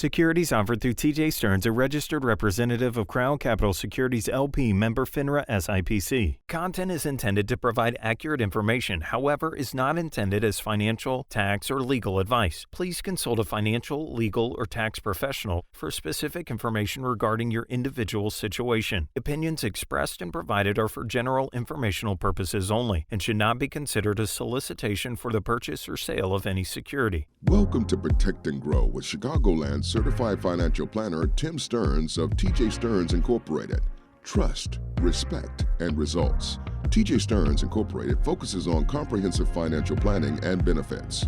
Securities offered through TJ Stearns, a registered representative of Crown Capital Securities LP, member FINRA SIPC. Content is intended to provide accurate information, however, is not intended as financial, tax, or legal advice. Please consult a financial, legal, or tax professional for specific information regarding your individual situation. Opinions expressed and provided are for general informational purposes only and should not be considered a solicitation for the purchase or sale of any security. Welcome to Protect and Grow with Chicagoland certified financial planner Tim Stearns of TJ Stearns Incorporated. Trust, respect, and results. TJ Stearns Incorporated focuses on comprehensive financial planning and benefits.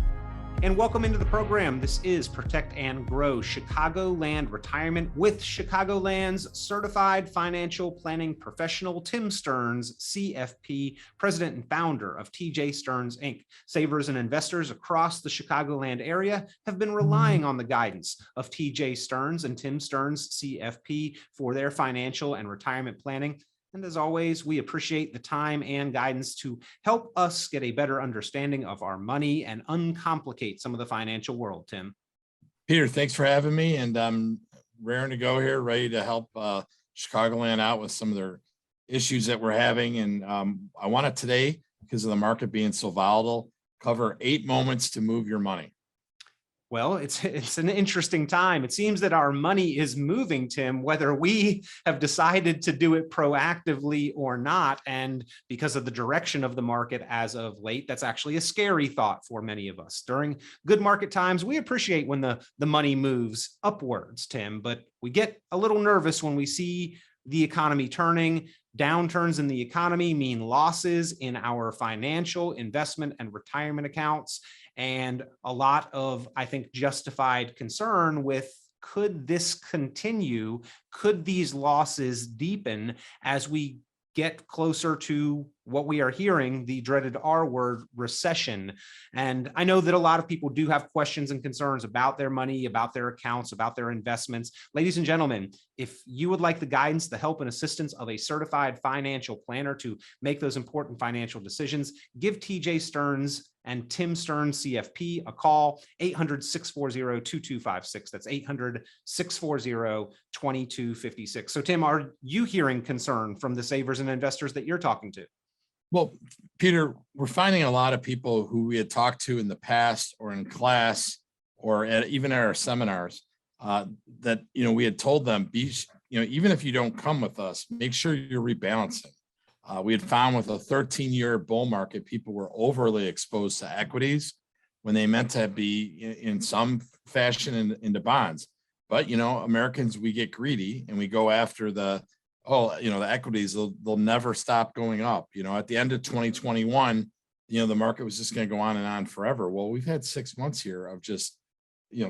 And welcome into the program. This is Protect and Grow Chicagoland Retirement with Chicagoland's certified financial planning professional, Tim Stearns, CFP, president and founder of TJ Stearns, Inc. Savers and investors across the Chicagoland area have been relying on the guidance of TJ Stearns and Tim Stearns, CFP, for their financial and retirement planning. And as always, we appreciate the time and guidance to help us get a better understanding of our money and uncomplicate some of the financial world, Tim. Peter, thanks for having me. And I'm raring to go here, ready to help Chicagoland out with some of their issues that we're having. And I want to today, because of the market being so volatile, cover 8 moments to move your money. Well, it's an interesting time. It seems that our money is moving, Tim, whether we have decided to do it proactively or not. And because of the direction of the market as of late, that's actually a scary thought for many of us. During good market times, we appreciate when the money moves upwards, Tim, but we get a little nervous when we see the economy turning. Downturns in the economy mean losses in our financial, investment, and retirement accounts. And a lot of, I think, justified concern with, could this continue? Could these losses deepen as we get closer to what we are hearing, the dreaded R word, recession? And I know that a lot of people do have questions and concerns about their money, about their accounts, about their investments. Ladies and gentlemen, if you would like the guidance, the help, and assistance of a certified financial planner to make those important financial decisions, give TJ Stearns and Tim Stearns, CFP, a call, 800-640-2256. That's 800-640-2256. So Tim, are you hearing concern from the savers and investors that you're talking to? Well, Peter, we're finding a lot of people who we had talked to in the past or in class or even at our seminars that, we had told them, even if you don't come with us, make sure you're rebalancing. We had found with a 13-year bull market, people were overly exposed to equities when they meant to be in some fashion into bonds. But, Americans, we get greedy and we go after the equities. They'll never stop going up. At the end of 2021, the market was just going to go on and on forever. Well, we've had 6 months here of just,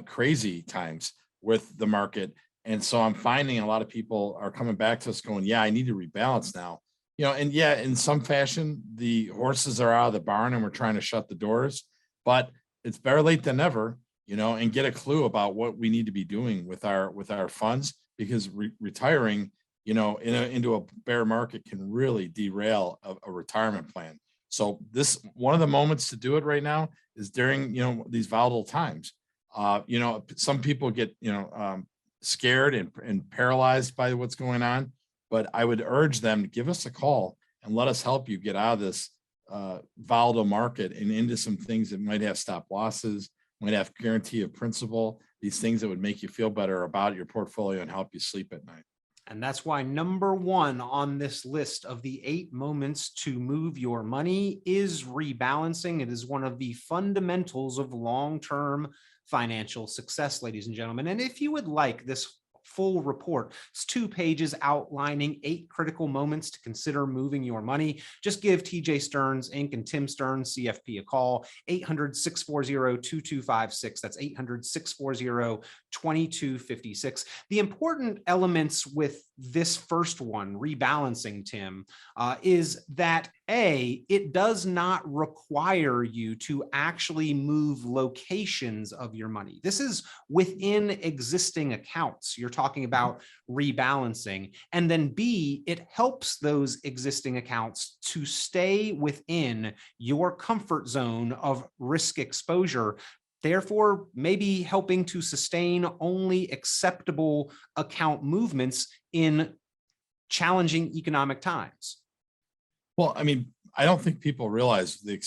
crazy times with the market. And so I'm finding a lot of people are coming back to us going, yeah, I need to rebalance now. And yeah, in some fashion, the horses are out of the barn and we're trying to shut the doors, but it's better late than never, and get a clue about what we need to be doing with our funds, because retiring, into a bear market can really derail a retirement plan. So one of the moments to do it right now is during, these volatile times. Some people get, scared and paralyzed by what's going on. But I would urge them to give us a call and let us help you get out of this volatile market and into some things that might have stop losses, might have guarantee of principal, these things that would make you feel better about your portfolio and help you sleep at night. And that's why number 1 on this list of the 8 moments to move your money is rebalancing. It is one of the fundamentals of long-term financial success, ladies and gentlemen. And if you would like this full report, it's 2 pages outlining 8 critical moments to consider moving your money, just give TJ Stearns, Inc. and Tim Stearns, CFP, a call, 800-640-2256. That's 800-640-2256. The important elements with this first one, rebalancing, Tim, is that it does not require you to actually move locations of your money. This is within existing accounts. You're talking about rebalancing. And then B, it helps those existing accounts to stay within your comfort zone of risk exposure therefore maybe helping to sustain only acceptable account movements in challenging economic times. Well, I mean, I don't think people realize the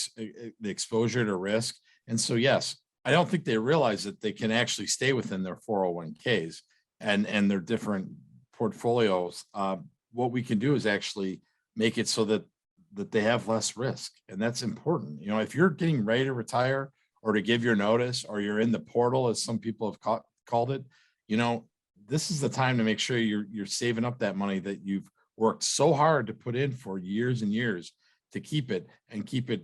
exposure to risk. And so, yes, I don't think they realize that they can actually stay within their 401ks and their different portfolios. What we can do is actually make it so that they have less risk. And that's important. You know, if you're getting ready to retire or to give your notice, or you're in the portal, as some people have called it, you know, this is the time to make sure you're saving up that money that you've worked so hard to put in for years and years to keep it,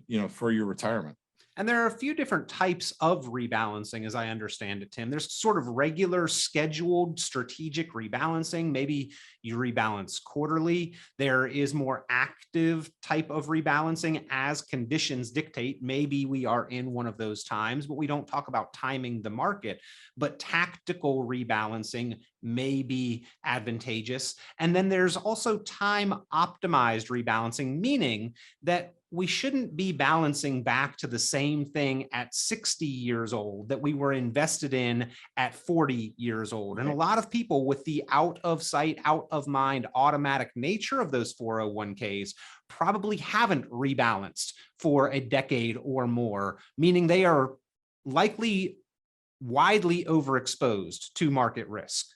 you know, for your retirement. And there are a few different types of rebalancing, as I understand it, Tim. There's sort of regular, scheduled, strategic rebalancing. Maybe you rebalance quarterly. There is more active type of rebalancing as conditions dictate. Maybe we are in one of those times, but we don't talk about timing the market. But tactical rebalancing may be advantageous. And then there's also time optimized rebalancing, meaning that we shouldn't be balancing back to the same thing at 60 years old that we were invested in at 40 years old. And a lot of people, with the out of sight, out of mind, automatic nature of those 401ks, probably haven't rebalanced for a decade or more, meaning they are likely widely overexposed to market risk.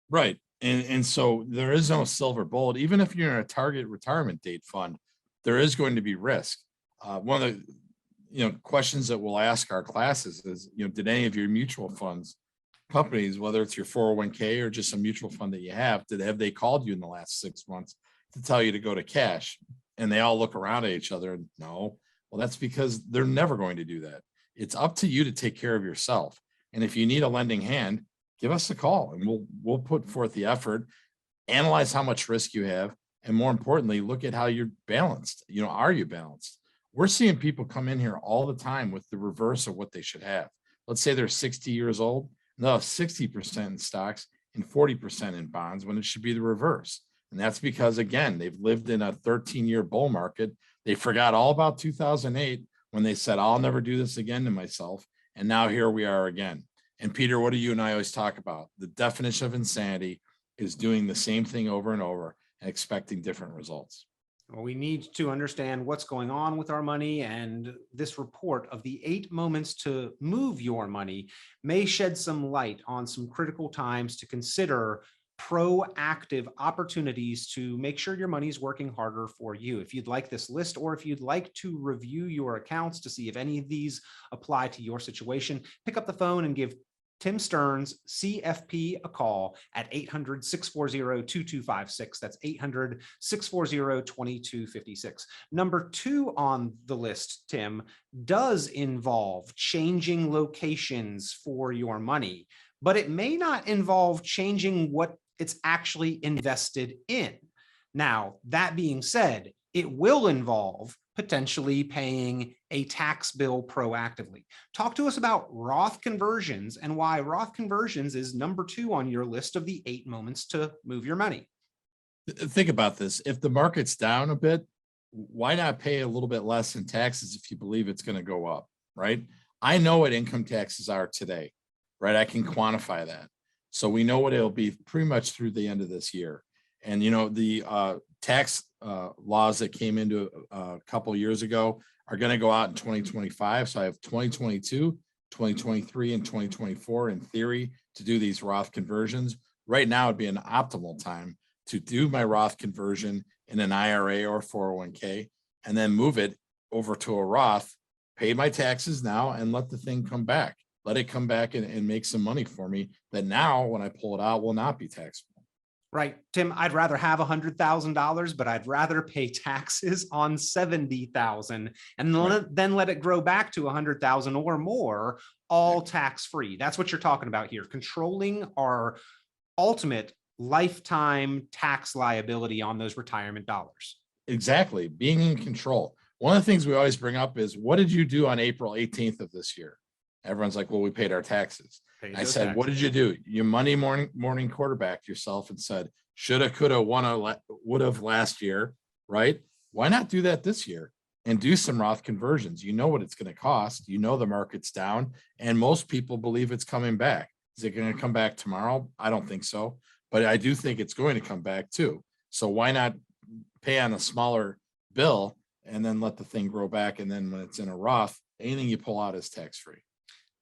Right. And so there is no silver bullet. Even if you're in a target retirement date fund, there is going to be risk. One of the questions that we'll ask our classes is, did any of your mutual funds companies, whether it's your 401k or just a mutual fund that you have they called you in the last 6 months to tell you to go to cash? And they all look around at each other and no. Well, that's because they're never going to do that. It's up to you to take care of yourself. And if you need a lending hand, give us a call and we'll put forth the effort, analyze how much risk you have, and more importantly, look at how you're balanced. Are you balanced? We're seeing people come in here all the time with the reverse of what they should have. Let's say they're 60 years old. No, 60% in stocks and 40% in bonds, when it should be the reverse. And that's because, again, they've lived in a 13-year bull market. They forgot all about 2008 when they said, I'll never do this again to myself. And now here we are again. And Peter, what do you and I always talk about? The definition of insanity is doing the same thing over and over and expecting different results. Well, we need to understand what's going on with our money, and this report of the 8 moments to move your money may shed some light on some critical times to consider proactive opportunities to make sure your money is working harder for you. If you'd like this list, or if you'd like to review your accounts to see if any of these apply to your situation, pick up the phone and give Tim Stearns, CFP, a call at 800-640-2256. That's 800-640-2256. Number 2 on the list, Tim, does involve changing locations for your money, but it may not involve changing what it's actually invested in. Now, that being said, it will involve potentially paying a tax bill proactively. Talk to us about Roth conversions and why Roth conversions is number 2 on your list of the 8 moments to move your money. Think about this. If the market's down a bit, why not pay a little bit less in taxes if you believe it's going to go up, right? I know what income taxes are today, right? I can quantify that. So we know what it'll be pretty much through the end of this year. And, the tax laws that came into a couple of years ago are going to go out in 2025. So I have 2022, 2023, and 2024 in theory to do these Roth conversions. Right now would be an optimal time to do my Roth conversion in an IRA or 401k, and then move it over to a Roth, pay my taxes now, and let the thing come back. Let it come back and make some money for me that now when I pull it out will not be taxable. Right, Tim, I'd rather have $100,000, but I'd rather pay taxes on $70,000 and then let it grow back to $100,000 or more, all tax-free. That's what you're talking about here, controlling our ultimate lifetime tax liability on those retirement dollars. Exactly, being in control. One of the things we always bring up is, what did you do on April 18th of this year? Everyone's like, well, we paid our taxes. I said, taxes. What did you do? You Monday morning quarterbacked yourself and said, shoulda, coulda, woulda, last year, right? Why not do that this year? and do some Roth conversions. You know what it's going to cost. You know the market's down, and most people believe it's coming back. Is it going to come back tomorrow? I don't think so, but I do think it's going to come back too. So why not pay on a smaller bill and then let the thing grow back? And then when it's in a Roth, anything you pull out is tax-free.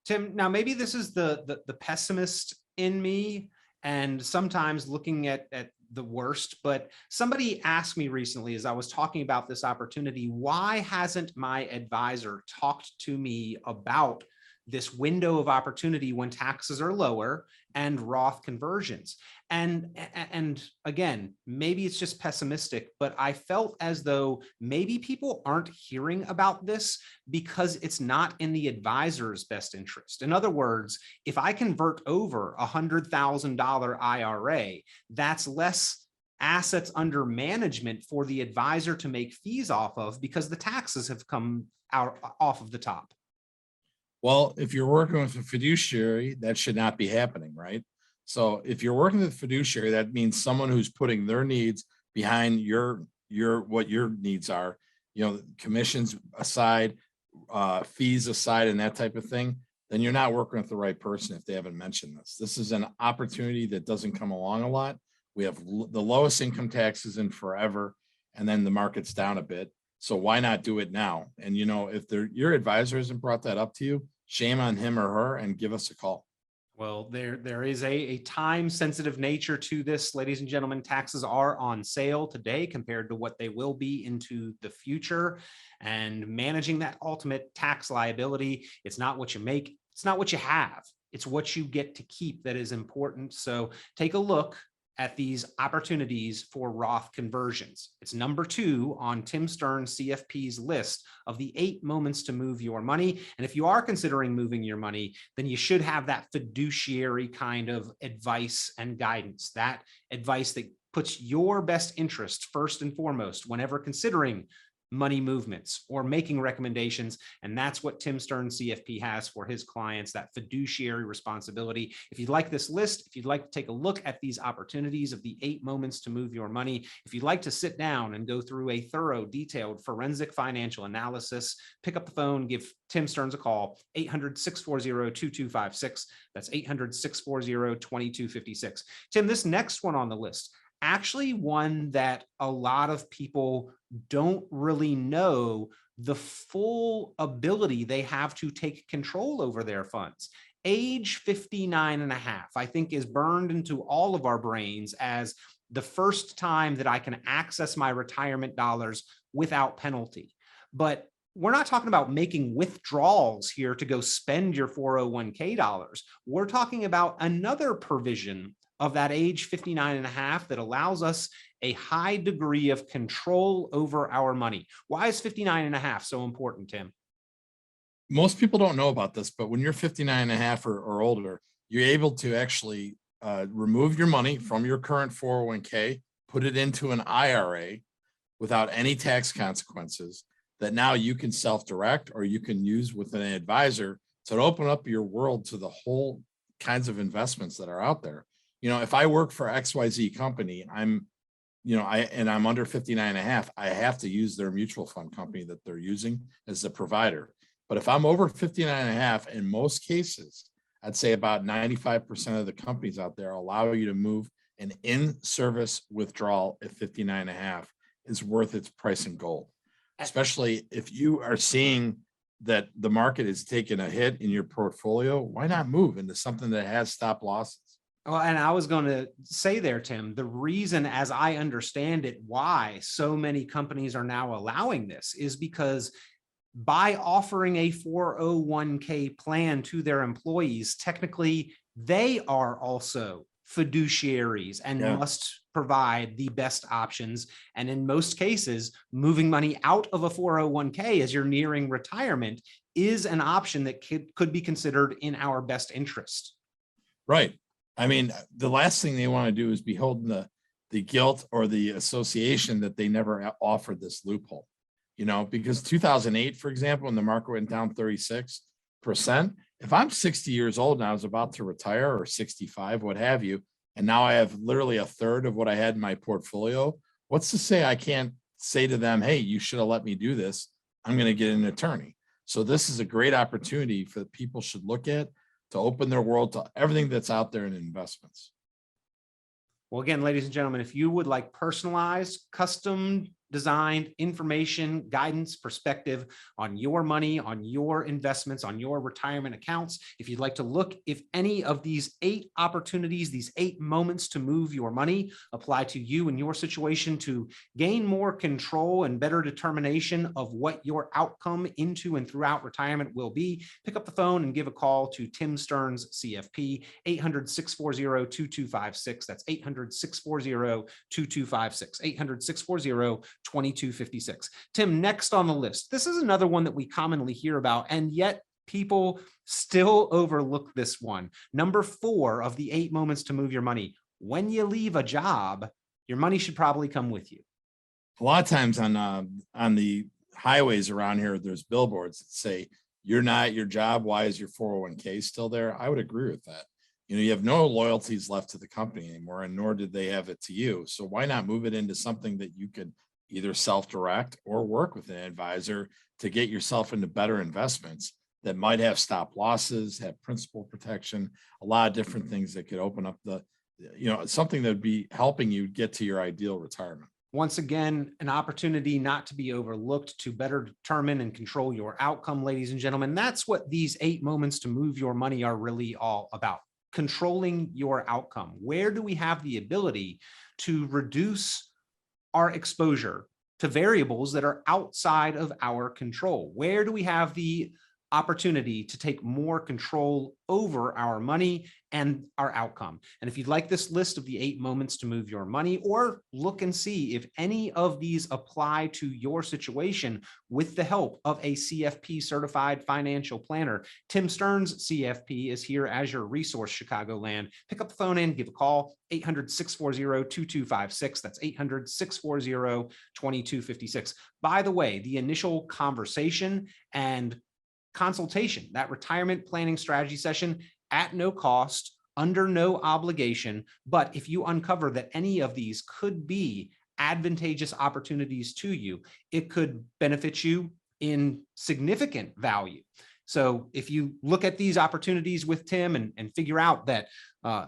Tim, now maybe this is the pessimist in me, and sometimes looking at the worst, but somebody asked me recently as I was talking about this opportunity, why hasn't my advisor talked to me about this window of opportunity when taxes are lower and Roth conversions? And again, maybe it's just pessimistic, but I felt as though maybe people aren't hearing about this because it's not in the advisor's best interest. In other words, if I convert over $100,000 IRA, that's less assets under management for the advisor to make fees off of because the taxes have come out off of the top. Well, if you're working with a fiduciary, that should not be happening, right? So if you're working with a fiduciary, that means someone who's putting their needs behind what your needs are, commissions aside, fees aside, and that type of thing, then you're not working with the right person if they haven't mentioned this. This is an opportunity that doesn't come along a lot. We have the lowest income taxes in forever, and then the market's down a bit. So why not do it now? And, if your advisor hasn't brought that up to you, shame on him or her, and give us a call. Well, there is a time-sensitive nature to this, ladies and gentlemen. Taxes are on sale today compared to what they will be into the future. And managing that ultimate tax liability, it's not what you make, it's not what you have, it's what you get to keep that is important. So take a look at these opportunities for Roth conversions. It's number 2 on Tim Stearns CFP's list of the 8 moments to move your money. And if you are considering moving your money, then you should have that fiduciary kind of advice and guidance, that advice that puts your best interest first and foremost whenever considering money movements or making recommendations. And that's what Tim Stearns CFP has for his clients, that fiduciary responsibility. If you'd like this list, if you'd like to take a look at these opportunities of the 8 moments to move your money, if you'd like to sit down and go through a thorough, detailed forensic financial analysis, pick up the phone, give Tim Stearns a call, 800-640-2256. That's 800-640-2256. Tim, this next one on the list, actually one that a lot of people don't really know the full ability they have to take control over their funds. Age 59 and a half, I think, is burned into all of our brains as the first time that I can access my retirement dollars without penalty. But we're not talking about making withdrawals here to go spend your 401k dollars. We're talking about another provision of that age 59 and a half that allows us a high degree of control over our money. Why is 59 and a half so important, Tim? Most people don't know about this, but when you're 59 and a half or older, you're able to actually remove your money from your current 401k, put it into an IRA without any tax consequences that now you can self-direct or you can use with an advisor to open up your world to the whole kinds of investments that are out there. If I work for XYZ company, I'm under 59 and a half, I have to use their mutual fund company that they're using as the provider. But if I'm over 59 and a half, in most cases, I'd say about 95% of the companies out there allow you to move an in-service withdrawal at 59 and a half is worth its price in gold, especially if you are seeing that the market is taking a hit in your portfolio. Why not move into something that has stop losses? Well, and I was going to say there, Tim, the reason, as I understand it, why so many companies are now allowing this is because by offering a 401k plan to their employees, technically they are also fiduciaries and must provide the best options. And in most cases, moving money out of a 401k as you're nearing retirement is an option that could be considered in our best interest. Right. I mean, the last thing they want to do is be holding the guilt or the association that they never offered this loophole, because 2008, for example, when the market went down 36%, if I'm 60 years old and I was about to retire, or 65, what have you, and now I have literally a third of what I had in my portfolio, what's to say I can't say to them, hey, you should have let me do this I'm going to get an attorney. So this is a great opportunity for people should look at to open their world to everything that's out there in investments. Well, again, ladies and gentlemen, if you would like personalized, custom designed information, guidance, perspective on your money, on your investments, on your retirement accounts, if you'd like to look if any of these 8 opportunities, these 8 moments to move your money apply to you and your situation to gain more control and better determination of what your outcome into and throughout retirement will be, pick up the phone and give a call to Tim Stearns, CFP, 800-640-2256. That's 800-640-2256, 800-640-2256. Tim, next on the list, this is another one that we commonly hear about, and yet people still overlook this one. Number 4 of the 8 moments to move your money. When you leave a job, your money should probably come with you. A lot of times on the highways around here, there's billboards that say, "You're not at your job. Why is your 401k still there?" I would agree with that. You have no loyalties left to the company anymore, and nor did they have it to you. So why not move it into something that you could either self-direct or work with an advisor to get yourself into better investments that might have stop losses, have principal protection, a lot of different things that could open up something that would be helping you get to your ideal retirement. Once again, an opportunity not to be overlooked to better determine and control your outcome, ladies and gentlemen. That's what these 8 moments to move your money are really all about. Controlling your outcome. Where do we have the ability to reduce our exposure to variables that are outside of our control? Where do we have the opportunity to take more control over our money and our outcome? And if you'd like this list of the 8 moments to move your money, or look and see if any of these apply to your situation with the help of a CFP certified financial planner, Tim Stearns, CFP, is here as your resource, Chicagoland. Pick up the phone and give a call, 800-640-2256. That's 800-640-2256. By the way, the initial conversation and consultation, that retirement planning strategy session, at no cost, under no obligation. But if you uncover that any of these could be advantageous opportunities to you, it could benefit you in significant value. So if you look at these opportunities with Tim and figure out that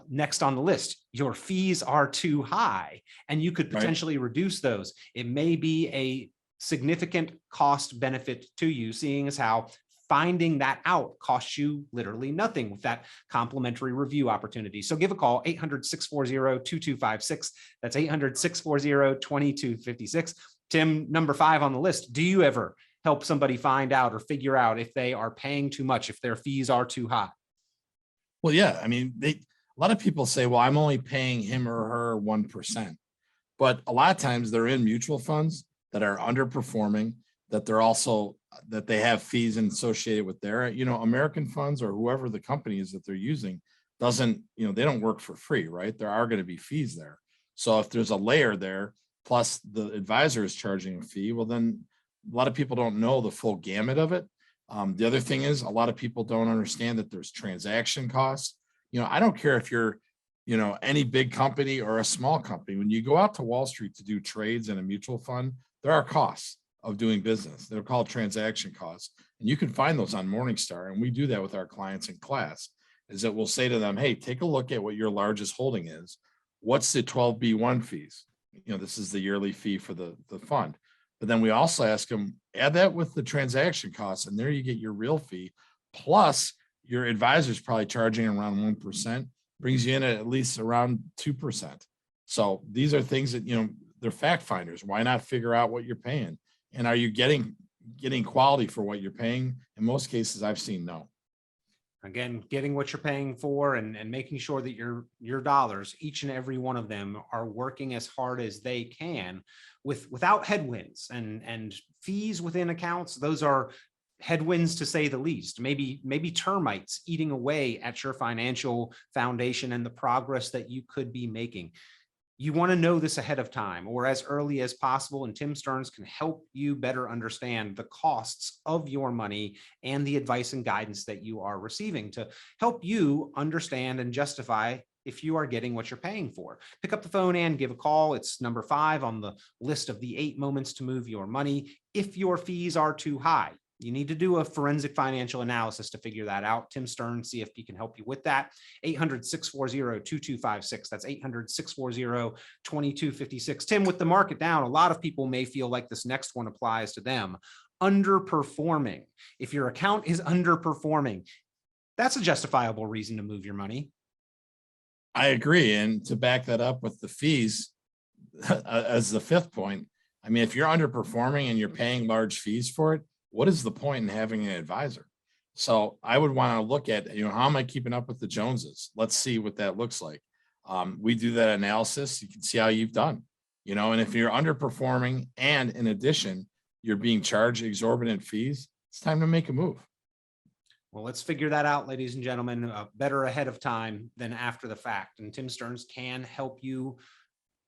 next on the list, your fees are too high and you could potentially reduce those, it may be a significant cost benefit to you, seeing as how finding that out costs you literally nothing with that complimentary review opportunity. So give a call, 800-640-2256. That's 800-640-2256. Tim, number 5 on the list. Do you ever help somebody find out or figure out if they are paying too much, if their fees are too high? Well, yeah. I mean, a lot of people say, well, I'm only paying him or her 1%. But a lot of times they're in mutual funds that are underperforming, that they have fees associated with their, American funds or whoever the company is that they're using they don't work for free, right? There are going to be fees there. So if there's a layer there, plus the advisor is charging a fee, well, then a lot of people don't know the full gamut of it. The other thing is a lot of people don't understand that there's transaction costs. I don't care if you're, any big company or a small company. When you go out to Wall Street to do trades in a mutual fund, there are costs of doing business. They're called transaction costs. And you can find those on Morningstar. And we do that with our clients in class, is that we'll say to them, hey, take a look at what your largest holding is. What's the 12B1 fees? This is the yearly fee for the fund. But then we also ask them, add that with the transaction costs, and there you get your real fee. Plus your advisor's probably charging around 1%, brings you in at least around 2%. So these are things that, they're fact finders. Why not figure out what you're paying? And are you getting quality for what you're paying? In most cases, I've seen no. Again, getting what you're paying for and making sure that your dollars, each and every one of them, are working as hard as they can without headwinds and fees within accounts. Those are headwinds, to say the least. Maybe termites eating away at your financial foundation and the progress that you could be making. You want to know this ahead of time or as early as possible, and Tim Stearns can help you better understand the costs of your money and the advice and guidance that you are receiving to help you understand and justify if you are getting what you're paying for. Pick up the phone and give a call. It's number 5 on the list of the 8 moments to move your money. If your fees are too high, you need to do a forensic financial analysis to figure that out. Tim Stearns, CFP, can help you with that. 800-640-2256. That's 800-640-2256. Tim, with the market down, a lot of people may feel like this next one applies to them. Underperforming. If your account is underperforming, that's a justifiable reason to move your money. I agree. And to back that up with the fees as the 5th point, I mean, if you're underperforming and you're paying large fees for it, what is the point in having an advisor? So I would want to look at, how am I keeping up with the Joneses? Let's see what that looks like. We do that analysis. You can see how you've done, and if you're underperforming and in addition, you're being charged exorbitant fees, it's time to make a move. Well, let's figure that out, ladies and gentlemen, better ahead of time than after the fact. And Tim Stearns can help you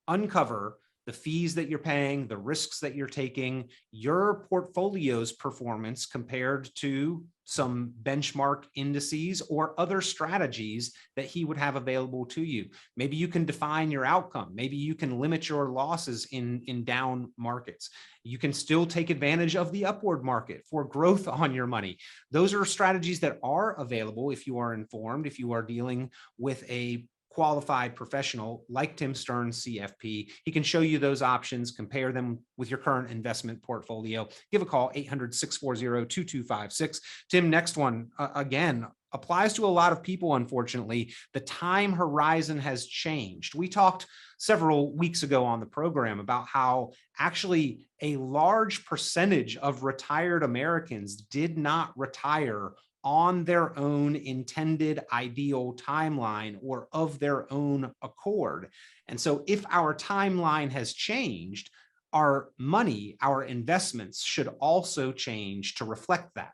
uncover the fees that you're paying, the risks that you're taking, your portfolio's performance compared to some benchmark indices or other strategies that he would have available to you. Maybe you can define your outcome. Maybe you can limit your losses in down markets. You can still take advantage of the upward market for growth on your money. Those are strategies that are available if you are informed, if you are dealing with a qualified professional like Tim Stearns, CFP. He can show you those options, compare them with your current investment portfolio. Give a call, 800-640-2256. Tim, next one, again, applies to a lot of people, unfortunately. The time horizon has changed. We talked several weeks ago on the program about how actually a large percentage of retired Americans did not retire on their own intended ideal timeline or of their own accord. And so if our timeline has changed, our money, our investments should also change to reflect that.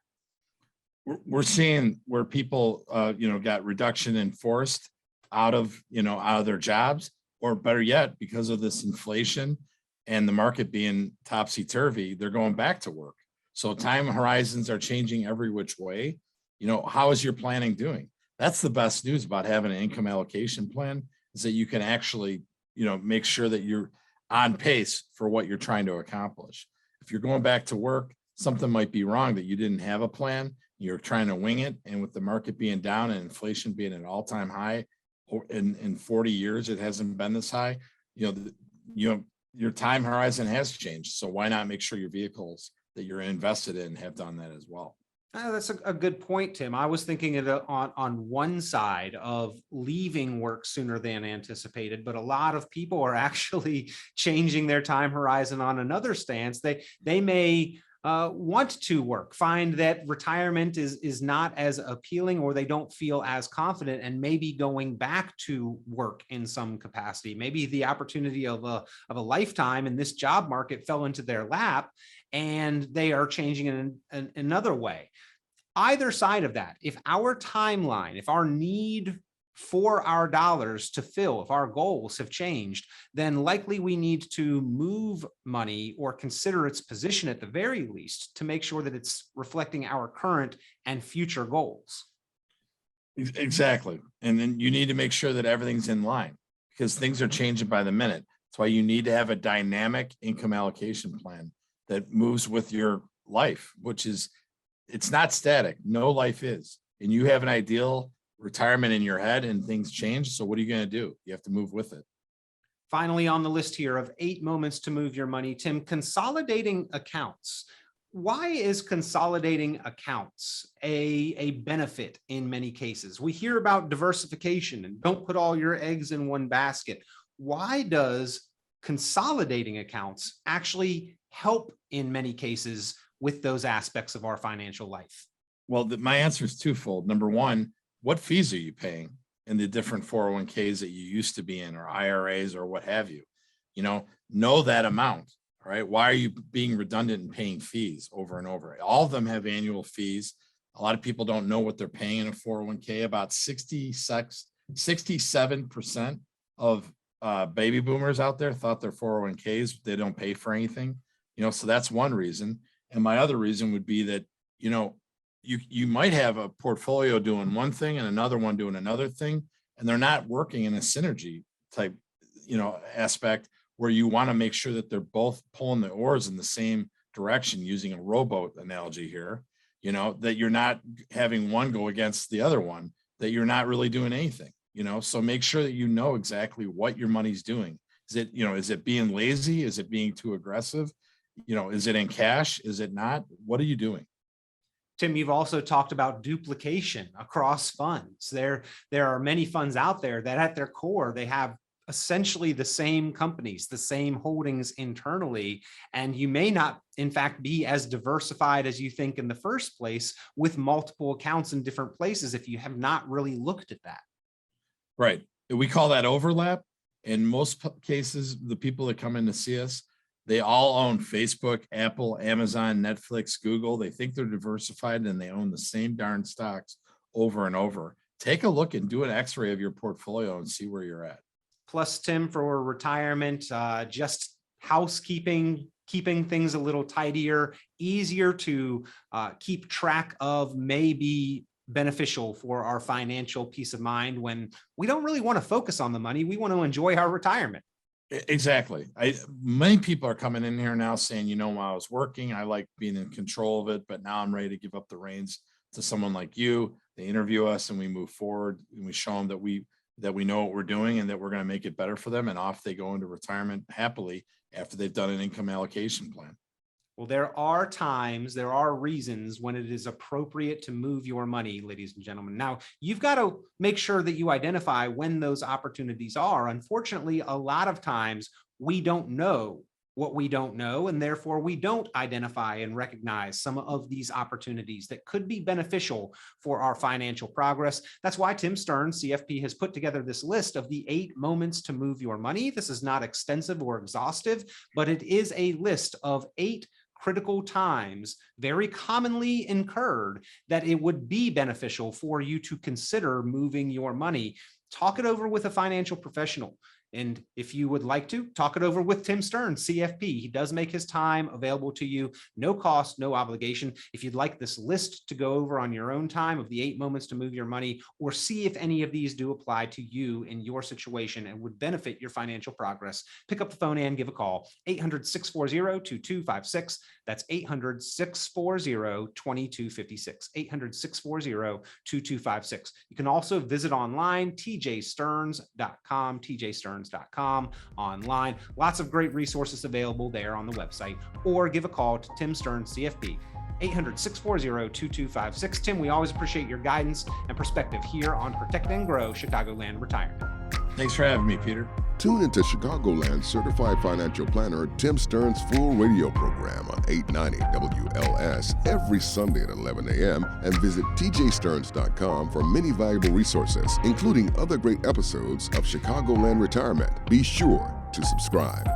We're seeing where people, got reduction in force out of their jobs, or better yet, because of this inflation and the market being topsy-turvy, they're going back to work. So time horizons are changing every which way. How is your planning doing? That's the best news about having an income allocation plan, is that you can actually, make sure that you're on pace for what you're trying to accomplish. If you're going back to work, something might be wrong, that you didn't have a plan, you're trying to wing it. And with the market being down and inflation being an all-time high, in 40 years, it hasn't been this high, your time horizon has changed. So why not make sure your vehicles that you're invested in have done that as well? That's a good point, Tim. I was thinking it on one side of leaving work sooner than anticipated, but a lot of people are actually changing their time horizon on another stance. They may want to work, find that retirement is not as appealing, or they don't feel as confident, and maybe going back to work in some capacity. Maybe the opportunity of a lifetime in this job market fell into their lap, and they are changing in another way. Either side of that, if our timeline, if our need for our dollars to fill, if our goals have changed, then likely we need to move money or consider its position at the very least to make sure that it's reflecting our current and future goals. Exactly. And then you need to make sure that everything's in line, because things are changing by the minute. That's why you need to have a dynamic income allocation plan that moves with your life, which is, it's not static. No life is. And you have an ideal retirement in your head and things change. So what are you going to do? You have to move with it. Finally, on the list here of 8 moments to move your money, Tim, consolidating accounts. Why is consolidating accounts a benefit in many cases? We hear about diversification and don't put all your eggs in one basket. Why does consolidating accounts actually help in many cases with those aspects of our financial life? Well, my answer is twofold. Number one, what fees are you paying in the different 401ks that you used to be in, or IRAs, or what have you? Know that amount. All right. Why are you being redundant and paying fees over and over? All of them have annual fees. A lot of people don't know what they're paying in a 401k. About 67% of baby boomers out there thought their 401ks, they don't pay for anything. So that's one reason. And my other reason would be that, you might have a portfolio doing one thing and another one doing another thing. and they're not working in a synergy type, aspect where you want to make sure that they're both pulling the oars in the same direction, using a rowboat analogy here, that you're not having one go against the other one, that you're not really doing anything, so make sure that you know exactly what your money's doing. Is it being lazy? Is it being too aggressive? Is it in cash? Is it not? What are you doing? Tim, you've also talked about duplication across funds. There are many funds out there that at their core, they have essentially the same companies, the same holdings internally, and you may not, in fact, be as diversified as you think in the first place with multiple accounts in different places if you have not really looked at that. Right. We call that overlap. In most cases, the people that come in to see us, they all own Facebook, Apple, Amazon, Netflix, Google. They think they're diversified and they own the same darn stocks over and over. Take a look and do an x-ray of your portfolio and see where you're at. Plus, Tim, for retirement, just housekeeping, keeping things a little tidier, easier to keep track of, may be beneficial for our financial peace of mind when we don't really want to focus on the money. We want to enjoy our retirement. Exactly. Many people are coming in here now saying, while I was working, I like being in control of it, but now I'm ready to give up the reins to someone like you. They interview us and we move forward and we show them that we know what we're doing and that we're going to make it better for them. And off they go into retirement happily after they've done an income allocation plan. Well, there are reasons when it is appropriate to move your money, ladies and gentlemen. Now, you've got to make sure that you identify when those opportunities are. Unfortunately, a lot of times we don't know what we don't know, and therefore we don't identify and recognize some of these opportunities that could be beneficial for our financial progress. That's why Tim Stearns, CFP, has put together this list of the 8 moments to move your money. This is not extensive or exhaustive, but it is a list of 8 critical times, very commonly incurred, that it would be beneficial for you to consider moving your money. Talk it over with a financial professional. And if you would like to, talk it over with Tim Stearns, CFP. He does make his time available to you, no cost, no obligation. If you'd like this list to go over on your own time of the 8 moments to move your money, or see if any of these do apply to you in your situation and would benefit your financial progress, pick up the phone and give a call, 800-640-2256. That's 800-640-2256, 800-640-2256. You can also visit online, tjstearns.com, tjstearns.com online. Lots of great resources available there on the website, or give a call to Tim Stearns, CFP, 800-640-2256. Tim, we always appreciate your guidance and perspective here on Protect and Grow Chicagoland Retirement. Thanks for having me, Peter. Tune into Chicagoland certified financial planner Tim Stearns' full radio program on 890 WLS every Sunday at 11 a.m. and visit tjstearns.com for many valuable resources, including other great episodes of Chicagoland Retirement. Be sure to subscribe.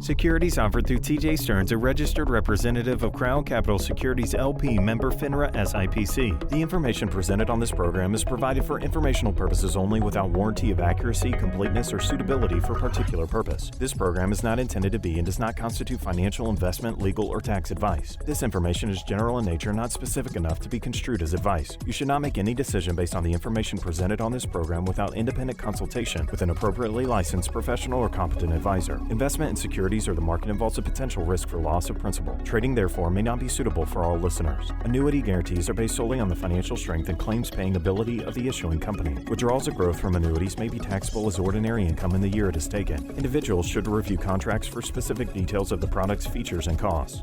Securities offered through TJ Stearns, a registered representative of Crown Capital Securities LP, member FINRA SIPC. The information presented on this program is provided for informational purposes only, without warranty of accuracy, completeness, or suitability for particular purpose. This program is not intended to be and does not constitute financial, investment, legal, or tax advice. This information is general in nature, not specific enough to be construed as advice. You should not make any decision based on the information presented on this program without independent consultation with an appropriately licensed professional or competent advisor. Investment in securities or the market involves a potential risk for loss of principal. Trading, therefore, may not be suitable for all listeners. Annuity guarantees are based solely on the financial strength and claims-paying ability of the issuing company. Withdrawals of growth from annuities may be taxable as ordinary income in the year it is taken. Individuals should review contracts for specific details of the product's features and costs.